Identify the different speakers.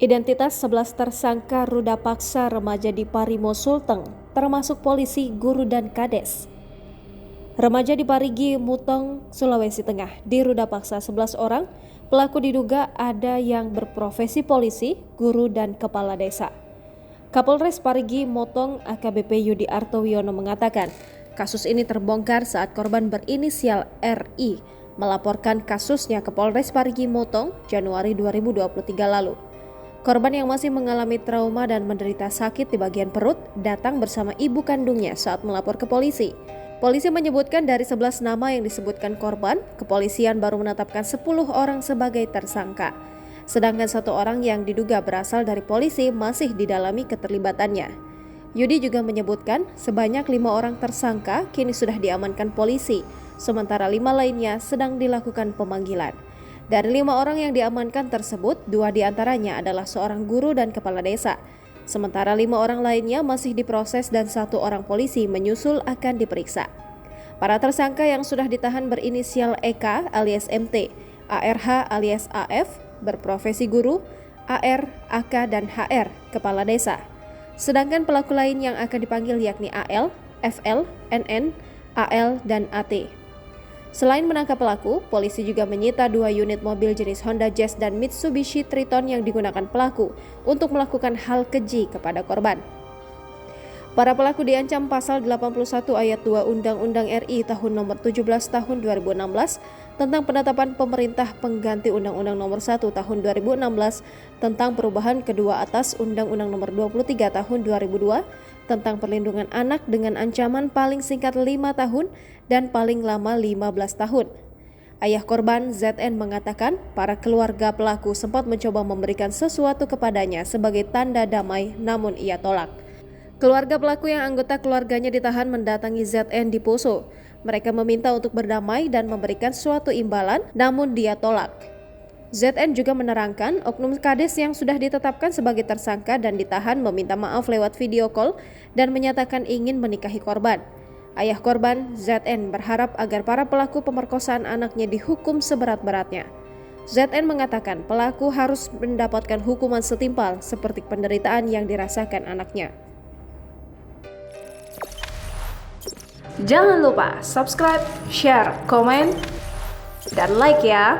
Speaker 1: Identitas 11 tersangka ruda paksa remaja di Parimo Sulteng, termasuk polisi, guru, dan kades. Remaja di Parigi Mutong, Sulawesi Tengah, diruda paksa 11 orang. Pelaku diduga ada yang berprofesi polisi, guru, dan kepala desa. Kapolres Parigi Mutong AKBP Yudi Artowiono mengatakan, kasus ini terbongkar saat korban berinisial RI melaporkan kasusnya ke Polres Parigi Mutong Januari 2023 lalu. Korban yang masih mengalami trauma dan menderita sakit di bagian perut datang bersama ibu kandungnya saat melapor ke polisi. Polisi menyebutkan dari 11 nama yang disebutkan korban, kepolisian baru menetapkan 10 orang sebagai tersangka. Sedangkan 1 orang yang diduga berasal dari polisi masih didalami keterlibatannya. Yudi juga menyebutkan sebanyak 5 orang tersangka kini sudah diamankan polisi, sementara 5 lainnya sedang dilakukan pemanggilan. Dari 5 orang yang diamankan tersebut, 2 diantaranya adalah seorang guru dan kepala desa. Sementara 5 orang lainnya masih diproses dan 1 orang polisi menyusul akan diperiksa. Para tersangka yang sudah ditahan berinisial EK alias MT, ARH alias AF, berprofesi guru, AR, AK, dan HR, kepala desa. Sedangkan pelaku lain yang akan dipanggil yakni AL, FL, NN, AL, dan AT. Selain menangkap pelaku, polisi juga menyita 2 unit mobil jenis Honda Jazz dan Mitsubishi Triton yang digunakan pelaku untuk melakukan hal keji kepada korban. Para pelaku diancam pasal 81 ayat 2 Undang-Undang RI tahun nomor 17 tahun 2016 tentang penetapan pemerintah pengganti Undang-Undang nomor 1 tahun 2016 tentang perubahan kedua atas Undang-Undang nomor 23 tahun 2002 tentang perlindungan anak dengan ancaman paling singkat 5 tahun dan paling lama 15 tahun. Ayah korban ZN mengatakan para keluarga pelaku sempat mencoba memberikan sesuatu kepadanya sebagai tanda damai, namun ia tolak. Keluarga pelaku yang anggota keluarganya ditahan mendatangi ZN di Poso. Mereka meminta untuk berdamai dan memberikan suatu imbalan, namun dia tolak. ZN juga menerangkan oknum kades yang sudah ditetapkan sebagai tersangka dan ditahan meminta maaf lewat video call dan menyatakan ingin menikahi korban. Ayah korban, ZN, berharap agar para pelaku pemerkosaan anaknya dihukum seberat-beratnya. ZN mengatakan pelaku harus mendapatkan hukuman setimpal seperti penderitaan yang dirasakan anaknya.
Speaker 2: Jangan lupa subscribe, share, komen, dan like ya.